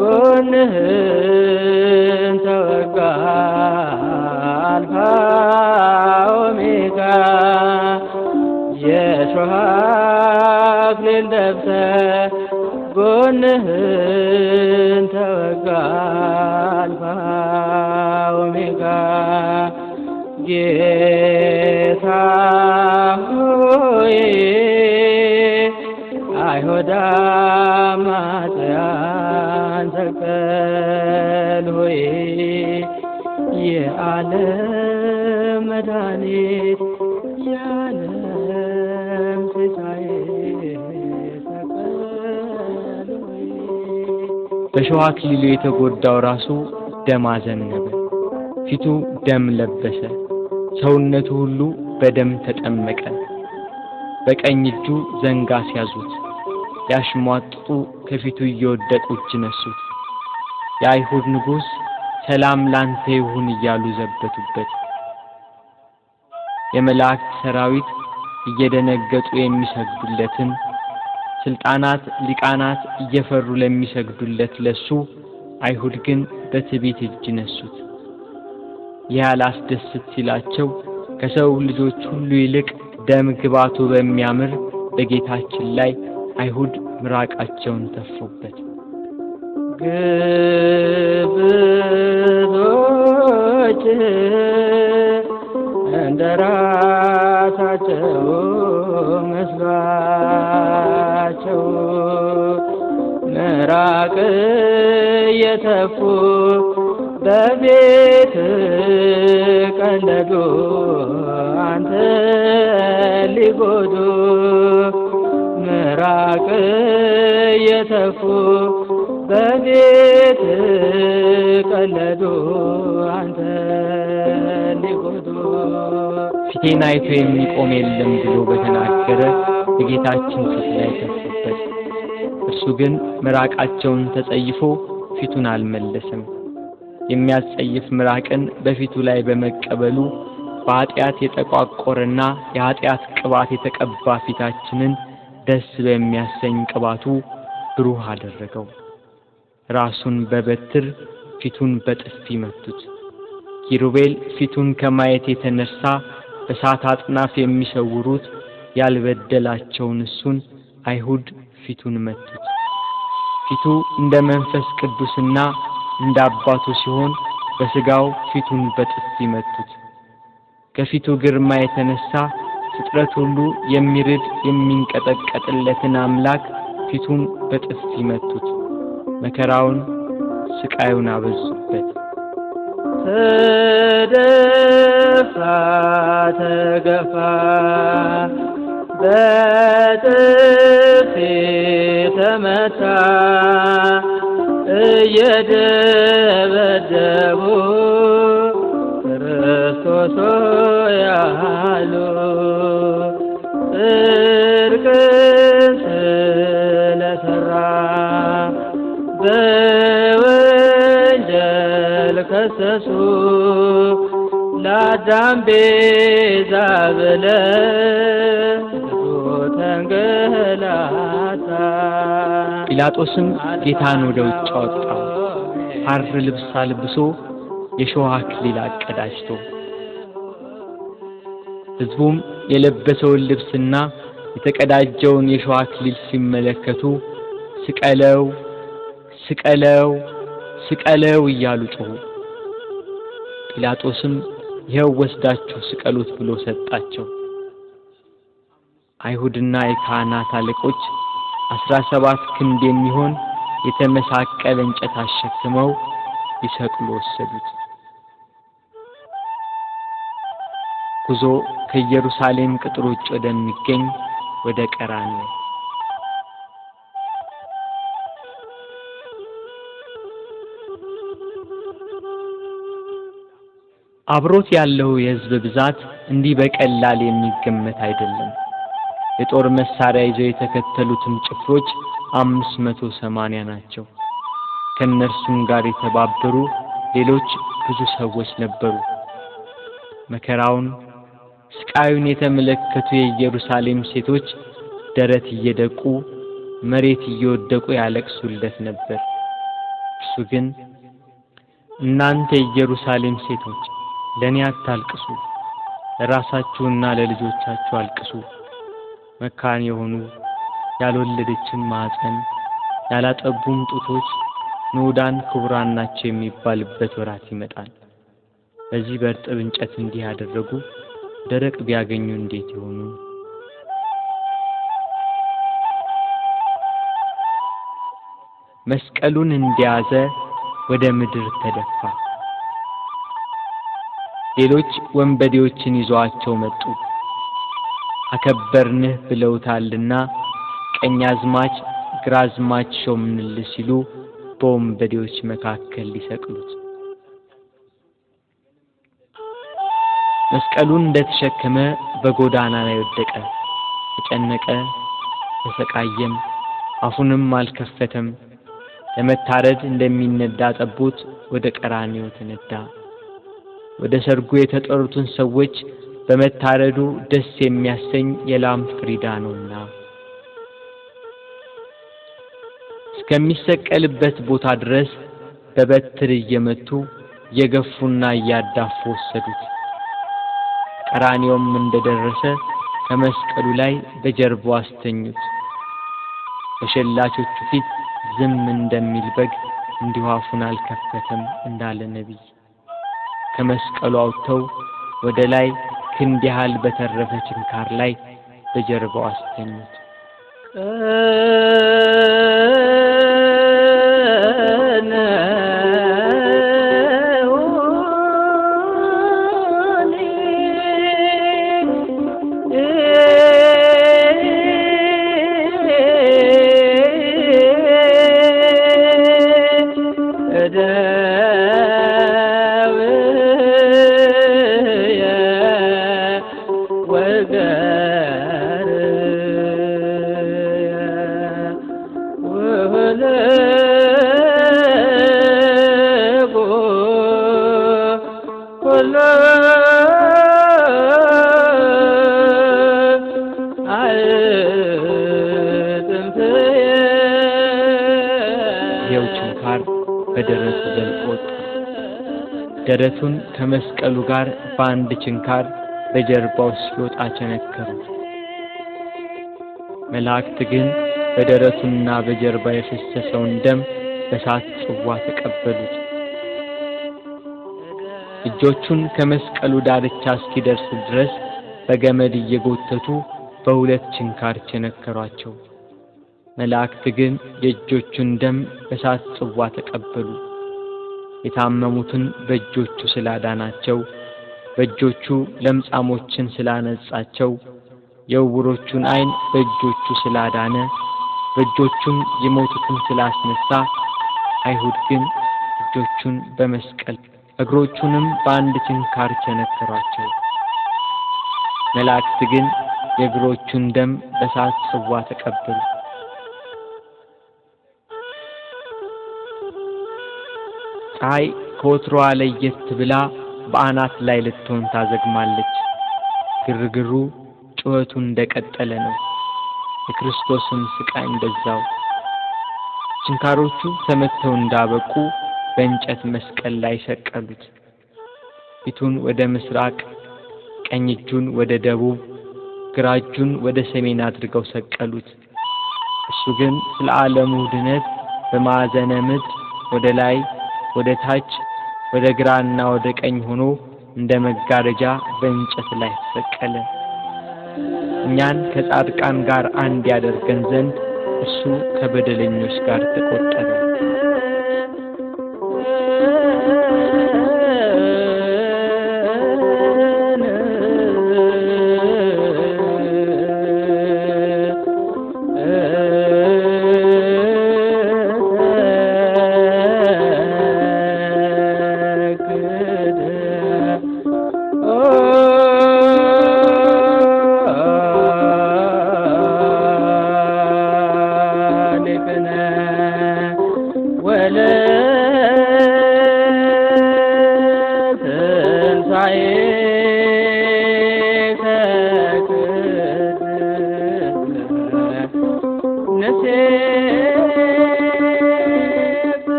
ጎንህን ተወጋ አልፋ ኦሜጋ የሾህ አክሊል ደፍተህ ጎንህን ተወጋ አልፋ ኦሜጋ ጌታ ሆይ አይሁድ አማጽያን ሰቀል ሆይ የዓለም መድኃኒት የዓለም ትንሣኤ ሰቀል ሆይ። በሾህ አክሊሉ የተጎዳው ራሱ ደም አዘነበ፣ ፊቱ ደም ለበሰ፣ ሰውነቱ ሁሉ በደም ተጠመቀ። በቀኝ እጁ ዘንግ አስያዙት፣ ያሽሟጥጡ ከፊቱ እየወደቁ እጅ ነሱት። የአይሁድ ንጉሥ ሰላም ላንተ ይሁን እያሉ ዘበቱበት። የመላእክት ሰራዊት እየደነገጡ የሚሰግዱለትን፣ ስልጣናት ሊቃናት እየፈሩ ለሚሰግዱለት ለሱ አይሁድ ግን በትዕቢት እጅ ነሱት። ያላስደስት ሲላቸው ከሰው ልጆች ሁሉ ይልቅ ደም ግባቱ በሚያምር በጌታችን ላይ አይሁድ ምራቃቸውን ተፉበት። ግብዞች እንደራሳቸው መስሏቸው እየተፉ በቤት ቀለዱ አንተ ሊጎዱ ምራቅ እየተፉ በቤት ቀለዱ አንተ ሊጎዱ ፊቴን አይቶ የሚቆም የለም ብሎ በተናገረ በጌታችን ፊት ላይ ተፉበት። እርሱ ግን ምራቃቸውን ተጸይፎ ፊቱን አልመለሰም። የሚያስጸይፍ ምራቅን በፊቱ ላይ በመቀበሉ በኃጢአት የተቋቆረና የኃጢአት ቅባት የተቀባ ፊታችንን ደስ በሚያሰኝ ቅባቱ ብሩህ አደረገው። ራሱን በበትር ፊቱን በጥፊ መቱት። ኪሩቤል ፊቱን ከማየት የተነሳ በእሳት አጥናፍ የሚሰውሩት ያልበደላቸውን እሱን አይሁድ ፊቱን መቱት። ፊቱ እንደ መንፈስ ቅዱስና እንደ አባቱ ሲሆን በሥጋው ፊቱን በጥፊ መቱት። ከፊቱ ግርማ የተነሳ ፍጥረት ሁሉ የሚርድ የሚንቀጠቀጥለትን አምላክ ፊቱን በጥፊ መቱት። መከራውን ስቃዩን አበዙበት። ተደፋ ተገፋ በጥፊ ተመታ እየደበደቡ ክርስቶስ ያሉ ጽድቅን ስለሠራ በወንጀል ከሰሱ ለአዳም ቤዛ ብለህ ተንገላታ። ጲላጦስም ጌታን ወደ ውጭ አወጣው፣ ሐር ልብስ አልብሶ የሾህ አክሊል አቀዳጅቶ። ሕዝቡም የለበሰውን ልብስና የተቀዳጀውን የሾህ አክሊል ሲመለከቱ ስቀለው ስቀለው ስቀለው እያሉ ጮኹ። ጲላጦስም ይኸው ወስዳችሁ ስቀሉት ብሎ ሰጣቸው። አይሁድና የካህናት አለቆች 17 ክንድ የሚሆን የተመሳቀለ እንጨት አሸክመው ይሰቅሉ ወሰዱት። ጉዞ ከኢየሩሳሌም ቅጥር ውጭ ወደሚገኝ ወደ ቀራንዮ። አብሮት ያለው የሕዝብ ብዛት እንዲህ በቀላል የሚገመት አይደለም። የጦር መሳሪያ ይዘው የተከተሉትም ጭፍሮች 580 ናቸው። ከነርሱም ጋር የተባበሩ ሌሎች ብዙ ሰዎች ነበሩ። መከራውን ስቃዩን የተመለከቱ የኢየሩሳሌም ሴቶች ደረት እየደቁ መሬት እየወደቁ ያለቅሱለት ነበር። እርሱ ግን እናንተ የኢየሩሳሌም ሴቶች ለኔ አታልቅሱ፣ ለራሳችሁና ለልጆቻችሁ አልቅሱ። መካን የሆኑ ያልወለደችም ማህፀን ያላጠቡም ጡቶች ንዑዳን ክቡራን ናቸው የሚባልበት ወራት ይመጣል። በዚህ በእርጥብ እንጨት እንዲህ ያደረጉ ደረቅ ቢያገኙ እንዴት ይሆኑ? መስቀሉን እንደያዘ ወደ ምድር ተደፋ። ሌሎች ወንበዴዎችን ይዘዋቸው መጡ። አከበርንህ ብለውታልና ቀኛዝማች ግራዝማች ሾምንልህ ሲሉ በወንበዴዎች መካከል ሊሰቅሉት። መስቀሉን እንደተሸከመ በጎዳና ላይ ወደቀ። ተጨነቀ፣ ተሰቃየም፣ አፉንም አልከፈተም። ለመታረድ እንደሚነዳ ጠቦት ወደ ቀራንዮ ተነዳ። ወደ ሰርጉ የተጠሩትን ሰዎች በመታረዱ ደስ የሚያሰኝ የላም ፍሪዳ ነውና እስከሚሰቀልበት ቦታ ድረስ በበትር እየመቱ እየገፉና እያዳፉ ወሰዱት። ቀራንዮም እንደደረሰ ከመስቀሉ ላይ በጀርባው አስተኙት። በሸላቾቹ ፊት ዝም እንደሚል በግ እንዲሁ አፉን አልከፈተም እንዳለ ነቢይ ከመስቀሉ አውጥተው ወደ ላይ ክንድ ያህል በተረፈ ችንካር ላይ በጀርባው አስተኙት። ቀነ እደውየ ወገርየ ወህልቁ ኩሎ ይኸው ችንካር በደረቱ ዘልቆ ወጣ። ደረቱን ከመስቀሉ ጋር በአንድ ችንካር በጀርባው ሲወጣ ቸነከሩት። መላእክት ግን በደረቱና በጀርባ የፈሰሰውን ደም በእሳት ጽዋ ተቀበሉት። እጆቹን ከመስቀሉ ዳርቻ እስኪደርስ ድረስ በገመድ እየጎተቱ በሁለት ችንካር ቸነከሯቸው። መላእክት ግን የእጆቹን ደም በእሳት ጽዋ ተቀበሉ። የታመሙትን በእጆቹ ስላዳናቸው፣ በእጆቹ ለምጻሞችን ስላነጻቸው፣ የዕውሮቹን ዓይን በእጆቹ ስላዳነ፣ በእጆቹም የሞቱትን ስላስነሳ፣ አይሁድ ግን እጆቹን በመስቀል እግሮቹንም በአንድ ችንካር ቸነከሯቸው። መላእክት ግን የእግሮቹን ደም በእሳት ጽዋ ተቀበሉ። ፀሐይ ከወትሮዋ ለየት ብላ በአናት ላይ ልትሆን ታዘግማለች። ግርግሩ ጩኸቱ እንደቀጠለ ነው። የክርስቶስም ስቃይ እንደዛው። ችንካሮቹ ተመተው እንዳበቁ በእንጨት መስቀል ላይ ሰቀሉት። ፊቱን ወደ ምስራቅ፣ ቀኝ እጁን ወደ ደቡብ፣ ግራ እጁን ወደ ሰሜን አድርገው ሰቀሉት። እሱ ግን ስለ ዓለሙ ድነት በማዕዘነ ምድር ወደ ላይ ወደ ታች ወደ ግራና ወደ ቀኝ ሆኖ እንደ መጋረጃ በእንጨት ላይ ተሰቀለ። እኛን ከጻድቃን ጋር አንድ ያደርገን ዘንድ እሱ ከበደለኞች ጋር ተቆጠረ።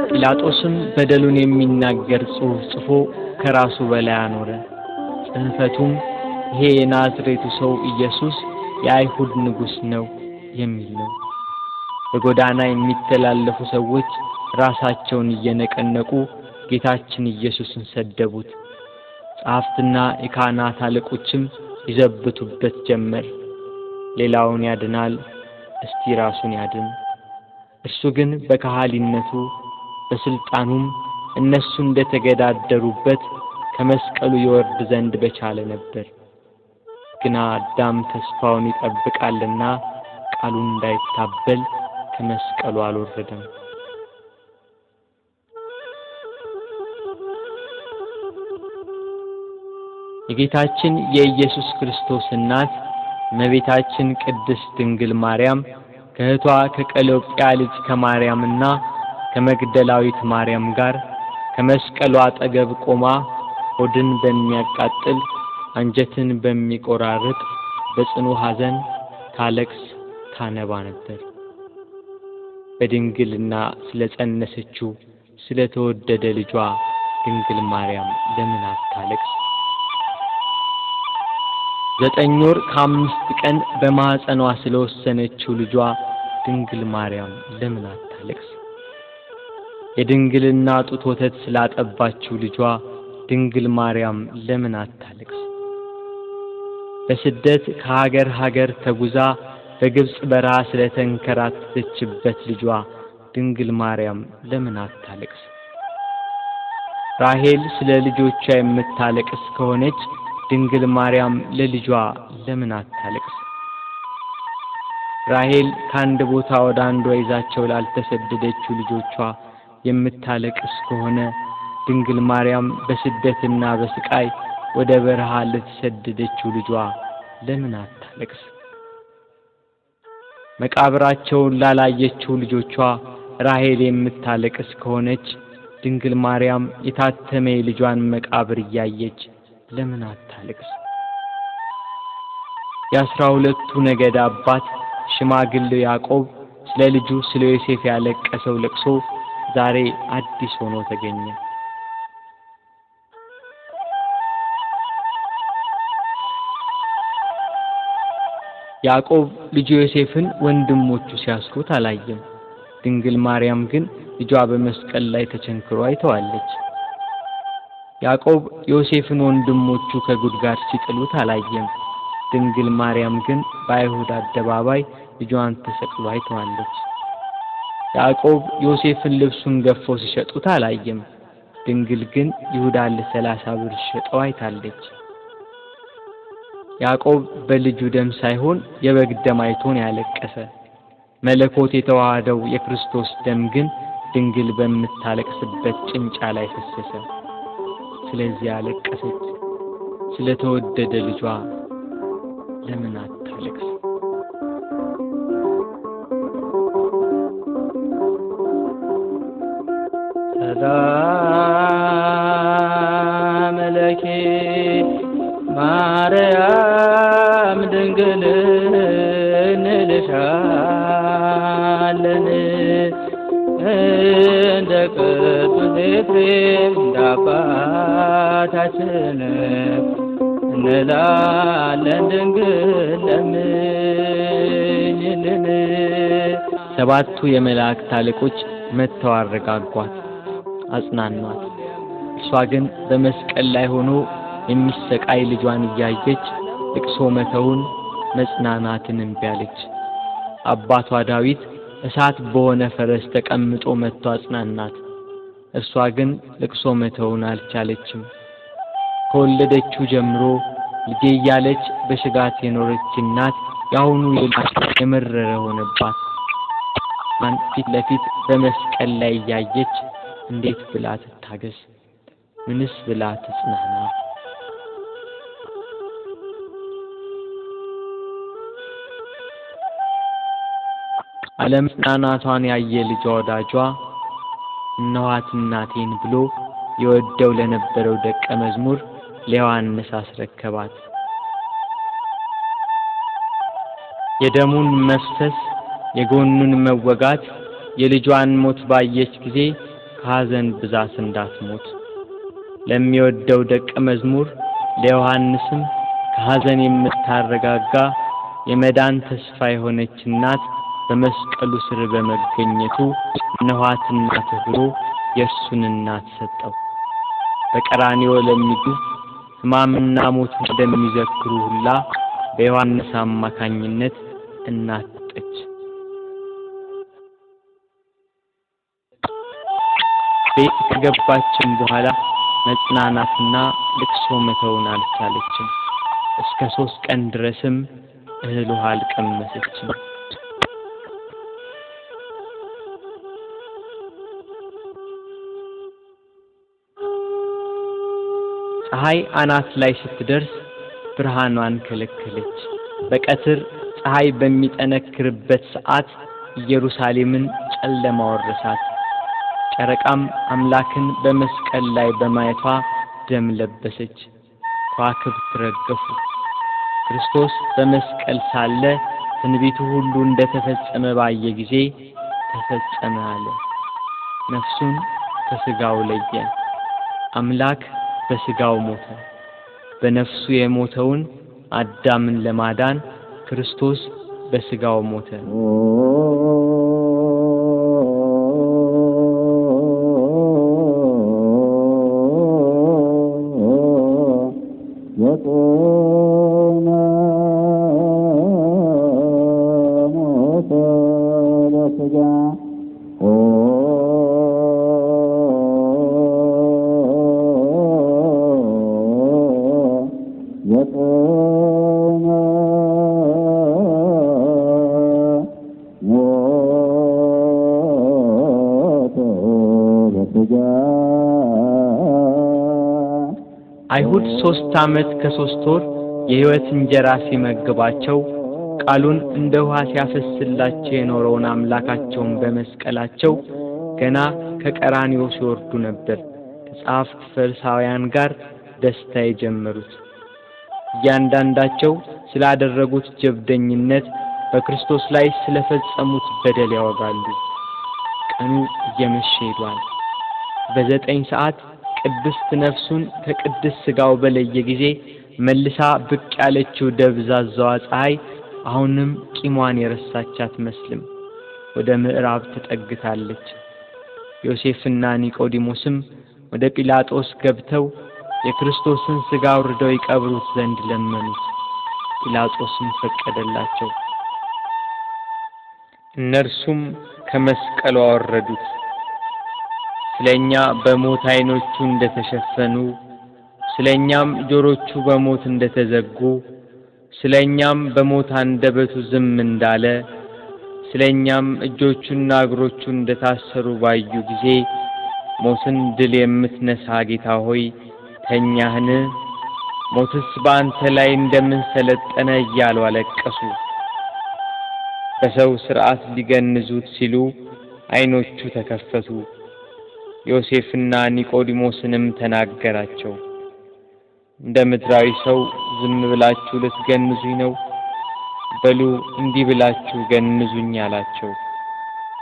ጲላጦስም በደሉን የሚናገር ጽሑፍ ጽፎ ከራሱ በላይ አኖረ። ጽሕፈቱም ይሄ የናዝሬቱ ሰው ኢየሱስ የአይሁድ ንጉሥ ነው የሚል ነው። በጎዳና የሚተላለፉ ሰዎች ራሳቸውን እየነቀነቁ ጌታችን ኢየሱስን ሰደቡት። ጸሐፍትና የካህናት አለቆችም ይዘብቱበት ጀመር። ሌላውን ያድናል፣ እስቲ ራሱን ያድን። እርሱ ግን በካህሊነቱ በስልጣኑም እነሱ እንደተገዳደሩበት ከመስቀሉ ይወርድ ዘንድ በቻለ ነበር። ግና አዳም ተስፋውን ይጠብቃልና ቃሉ እንዳይታበል ከመስቀሉ አልወረደም። የጌታችን የኢየሱስ ክርስቶስ እናት እመቤታችን ቅድስት ድንግል ማርያም ከእህቷ ከቀሎጵያ ልጅ ከማርያምና ከመግደላዊት ማርያም ጋር ከመስቀሉ አጠገብ ቆማ ሆድን በሚያቃጥል አንጀትን በሚቆራርጥ በጽኑ ሐዘን ታለቅስ ታነባ ነበር። በድንግልና ስለጸነሰችው ስለተወደደ ልጇ ድንግል ማርያም ለምን አታለቅስ? 9 ወር ከ5 ቀን በማህፀኗ ስለወሰነችው ልጇ ድንግል ማርያም ለምን አታለቅስ? የድንግልና ጡት ወተት ስላጠባችው ልጇ ድንግል ማርያም ለምን አታለቅስ? በስደት ከሀገር ሀገር ተጉዛ በግብጽ በረሃ ስለተንከራተተችበት ልጇ ድንግል ማርያም ለምን አታለቅስ? ራሔል ስለ ልጆቿ የምታለቅስ ከሆነች ድንግል ማርያም ለልጇ ለምን አታለቅስ? ራሔል ከአንድ ቦታ ወደ አንዷ ይዛቸው ላልተሰደደችው ልጆቿ የምታለቅስ ከሆነ ድንግል ማርያም በስደትና በስቃይ ወደ በረሃ ለተሰደደችው ልጇ ለምን አታለቅስ? መቃብራቸውን ላላየችው ልጆቿ ራሔል የምታለቅስ ከሆነች ድንግል ማርያም የታተመ ልጇን መቃብር እያየች ለምን አታለቅስ? የ12ቱ ነገድ አባት ሽማግሌው ያዕቆብ ስለ ልጁ ስለ ዮሴፍ ያለቀሰው ለቅሶ ዛሬ አዲስ ሆኖ ተገኘ። ያዕቆብ ልጁ ዮሴፍን ወንድሞቹ ሲያስሩት አላየም። ድንግል ማርያም ግን ልጇ በመስቀል ላይ ተቸንክሮ አይተዋለች። ያዕቆብ ዮሴፍን ወንድሞቹ ከጉድጓድ ሲጥሉት አላየም። ድንግል ማርያም ግን በአይሁድ አደባባይ ልጇን ተሰቅሎ አይተዋለች። ያዕቆብ ዮሴፍን ልብሱን ገፈው ሲሸጡት አላየም። ድንግል ግን ይሁዳን ለ30 ብር ሲሸጠው አይታለች። ያዕቆብ በልጁ ደም ሳይሆን የበግ ደም አይቶን ያለቀሰ። መለኮት የተዋሃደው የክርስቶስ ደም ግን ድንግል በምታለቅስበት ጭንጫ ላይ ፈሰሰ። ስለዚህ ያለቀሰች። ስለተወደደ ልጇ ለምን አታለቅስ? ሰላም ለኪ ማርያም ድንግል እንልሻለን እንደ ቅዱስ ኤፍሬም እንደ አባታችን እንላለን ድንግል ለምኝልን። ሰባቱ የመላእክት አለቆች መጥተው አረጋጓት፣ አጽናኗት። እሷ ግን በመስቀል ላይ ሆኖ የሚሰቃይ ልጇን እያየች ልቅሶ መተውን መጽናናትን እምቢ አለች። አባቷ ዳዊት እሳት በሆነ ፈረስ ተቀምጦ መጥቶ አጽናናት። እርሷ ግን ልቅሶ መተውን አልቻለችም። ከወለደችው ጀምሮ ልጄ እያለች በሽጋት የኖረች እናት ያሁኑ የመረረ ሆነባት። ፊት ለፊት በመስቀል ላይ እያየች እንዴት ብላ ትታገስ? ምንስ ብላ ትጽናና? ዓለም ጽናናቷን ያየ ልጇ ወዳጇ እነኋት እናቴን ብሎ የወደው ለነበረው ደቀ መዝሙር ለዮሐንስ አስረከባት። የደሙን መፍሰስ የጎኑን መወጋት የልጇን ሞት ባየች ጊዜ ከሐዘን ብዛት እንዳትሞት ለሚወደው ደቀ መዝሙር ለዮሐንስም ከሐዘን የምታረጋጋ የመዳን ተስፋ የሆነች እናት በመስቀሉ ስር በመገኘቱ እነኋት እናትህ ብሎ የእርሱን እናት ሰጠው። በቀራንዮ ለሚዱ ሕማምና ሞት እንደሚዘክሩ ሁላ በዮሐንስ አማካኝነት እናት ሰጠች። ቤት ከገባችም በኋላ መጽናናትና ልቅሶ መተውን አልቻለችም። እስከ 3 ቀን ድረስም እህል ውሃ አልቀመሰችም። ፀሐይ አናት ላይ ስትደርስ ብርሃኗን ከለከለች። በቀትር ፀሐይ በሚጠነክርበት ሰዓት ኢየሩሳሌምን ጨለማ ወረሳት። ጨረቃም አምላክን በመስቀል ላይ በማየቷ ደም ለበሰች። ከዋክብት ረገፉ። ክርስቶስ በመስቀል ሳለ ትንቢቱ ሁሉ እንደተፈጸመ ባየ ጊዜ ተፈጸመ አለ። ነፍሱን ከስጋው ለየ። አምላክ በስጋው ሞተ። በነፍሱ የሞተውን አዳምን ለማዳን ክርስቶስ በስጋው ሞተ። አይሁድ 3 ዓመት ከ3 ወር የሕይወት እንጀራ ሲመግባቸው ቃሉን እንደ ውሃ ሲያፈስላቸው የኖረውን አምላካቸውን በመስቀላቸው ገና ከቀራንዮ ሲወርዱ ነበር ከጸሐፍት ፈሪሳውያን ጋር ደስታ የጀመሩት። እያንዳንዳቸው ስላደረጉት ጀብደኝነት በክርስቶስ ላይ ስለፈጸሙት በደል ያወጋሉ። ቀኑ እየመሸ ሄዷል። በ9 ሰዓት ቅድስት ነፍሱን ከቅድስ ሥጋው በለየ ጊዜ መልሳ ብቅ ያለችው ደብዛዛዋ ፀሐይ አሁንም ቂሟን የረሳች አትመስልም። ወደ ምዕራብ ተጠግታለች። ዮሴፍና ኒቆዲሞስም ወደ ጲላጦስ ገብተው የክርስቶስን ሥጋ አውርደው ይቀብሩት ዘንድ ለመኑት። ጲላጦስም ፈቀደላቸው። እነርሱም ከመስቀሉ አወረዱት። ስለኛ በሞት ዓይኖቹ እንደተሸፈኑ፣ ስለኛም ጆሮቹ በሞት እንደተዘጉ፣ ስለኛም በሞት አንደበቱ ዝም እንዳለ፣ ስለኛም እጆቹና እግሮቹ እንደታሰሩ ባዩ ጊዜ ሞትን ድል የምትነሳ ጌታ ሆይ ተኛህን? ሞትስ በአንተ ላይ እንደምን ሰለጠነ እያሉ አለቀሱ። በሰው ሥርዓት ሊገንዙት ሲሉ ዓይኖቹ ተከፈቱ። ዮሴፍና ኒቆዲሞስንም ተናገራቸው። እንደ ምድራዊ ሰው ዝም ብላችሁ ልትገንዙኝ ነው? በሉ እንዲህ ብላችሁ ገንዙኝ አላቸው።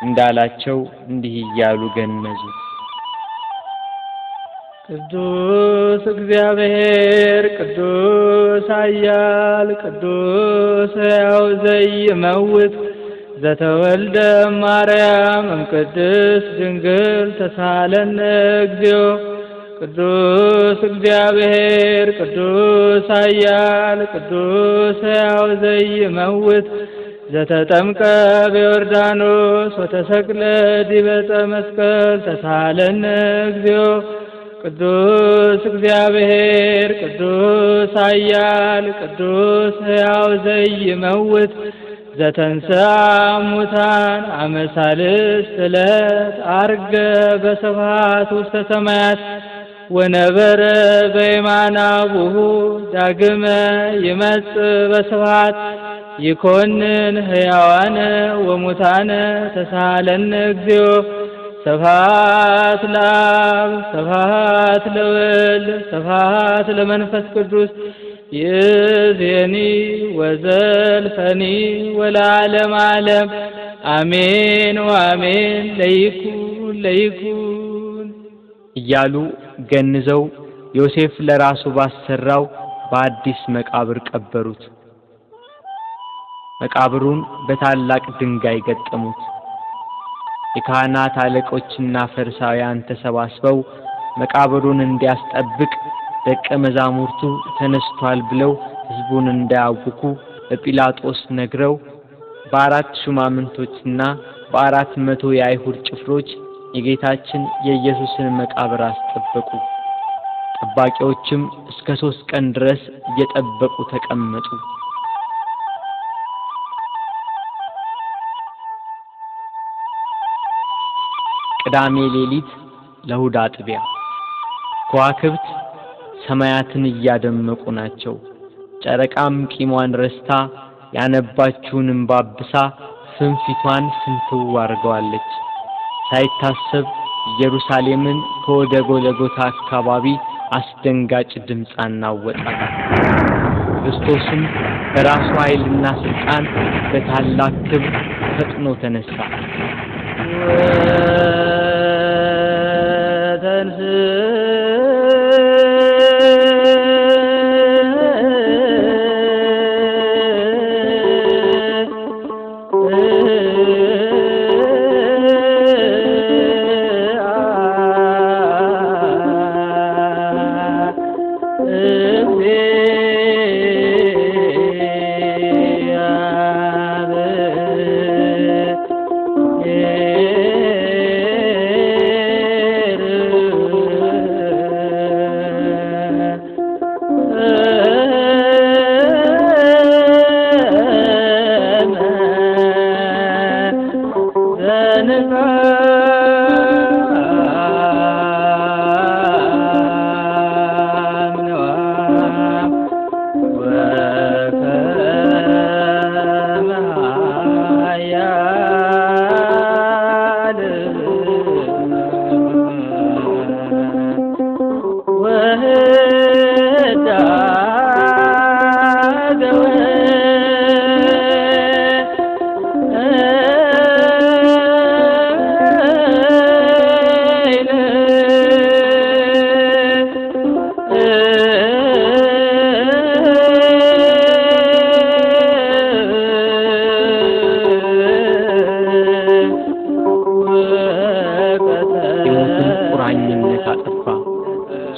እንዳላቸው እንዲህ እያሉ ገነዙት። ቅዱስ እግዚአብሔር ቅዱስ ኃያል ቅዱስ ሕያው ዘይመውት ዘተወልደ ማርያም እምቅድስት ድንግል ተሳለነ እግዚኦ። ቅዱስ እግዚአብሔር ቅዱስ ኃያል ቅዱስ ሕያው ዘይመውት ዘተጠምቀ በዮርዳኖስ ወተሰቅለ ዲበ ዕፀ መስቀል ተሳለነ እግዚኦ። ቅዱስ እግዚአብሔር ቅዱስ ኃያል ቅዱስ ሕያው ዘይመውት ዘተንሥአ እሙታን አመ ሣልስት ዕለት ዐርገ በስብሐት ውስተ ሰማያት ወነበረ በየማነ አቡሁ ዳግመ ይመጽእ በስብሐት ይኰንን ሕያዋነ ወሙታነ ተሳሃለነ እግዚኦ። ስብሐት ለአብ ስብሐት ለወልድ ስብሐት ለመንፈስ ቅዱስ ይእዜኒ ወዘልፈኒ ወለዓለመ ዓለም አሜን ወአሜን ለይኩን ለይኩን እያሉ ገንዘው ዮሴፍ ለራሱ ባሰራው በአዲስ መቃብር ቀበሩት። መቃብሩን በታላቅ ድንጋይ ገጠሙት። የካህናት አለቆችና ፈሪሳውያን ተሰባስበው መቃብሩን እንዲያስጠብቅ ደቀ መዛሙርቱ ተነስቷል ብለው ሕዝቡን እንዳያውኩ ለጲላጦስ ነግረው በ4 ሹማምንቶችና በ400 የአይሁድ ጭፍሮች የጌታችን የኢየሱስን መቃብር አስጠበቁ። ጠባቂዎችም እስከ 3 ቀን ድረስ እየጠበቁ ተቀመጡ። ቅዳሜ ሌሊት ለእሑድ አጥቢያ ከዋክብት ሰማያትን እያደመቁ ናቸው። ጨረቃም ቂሟን ረስታ ያነባችውን እንባ አብሳ ፍንፊቷን ፍንትው አድርገዋለች። ሳይታሰብ ኢየሩሳሌምን ከወደ ጎልጎታ አካባቢ አስደንጋጭ ድምፅ አናወጣት። ክርስቶስም በራሱ ኃይልና ስልጣን በታላቅ ክብር ፈጥኖ ተነሳ።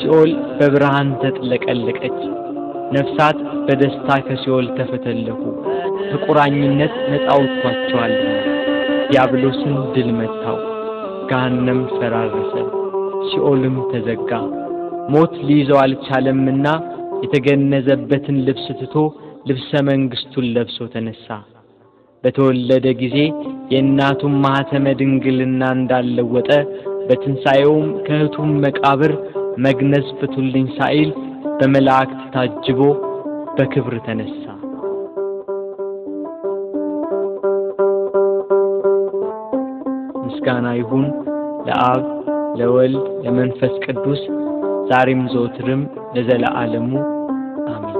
ሲኦል በብርሃን ተጥለቀለቀች። ነፍሳት በደስታ ከሲኦል ተፈተለኩ። ከቁራኝነት ነፃ ወጥቷቸዋልና። ዲያብሎስን ድል መታው። ገሃነም ፈራረሰ፣ ሲኦልም ተዘጋ። ሞት ሊይዘው አልቻለምና የተገነዘበትን ልብስ ትቶ ልብሰ መንግስቱን ለብሶ ተነሳ። በተወለደ ጊዜ የእናቱን ማኅተመ ድንግልና እንዳለወጠ በትንሣኤውም ከእህቱም መቃብር መግነዝ ፍቱልኝ ሳይል በመላእክት ታጅቦ በክብር ተነሳ። ምስጋና ይሁን ለአብ ለወልድ ለመንፈስ ቅዱስ ዛሬም ዘወትርም ለዘለዓለሙ አሜን።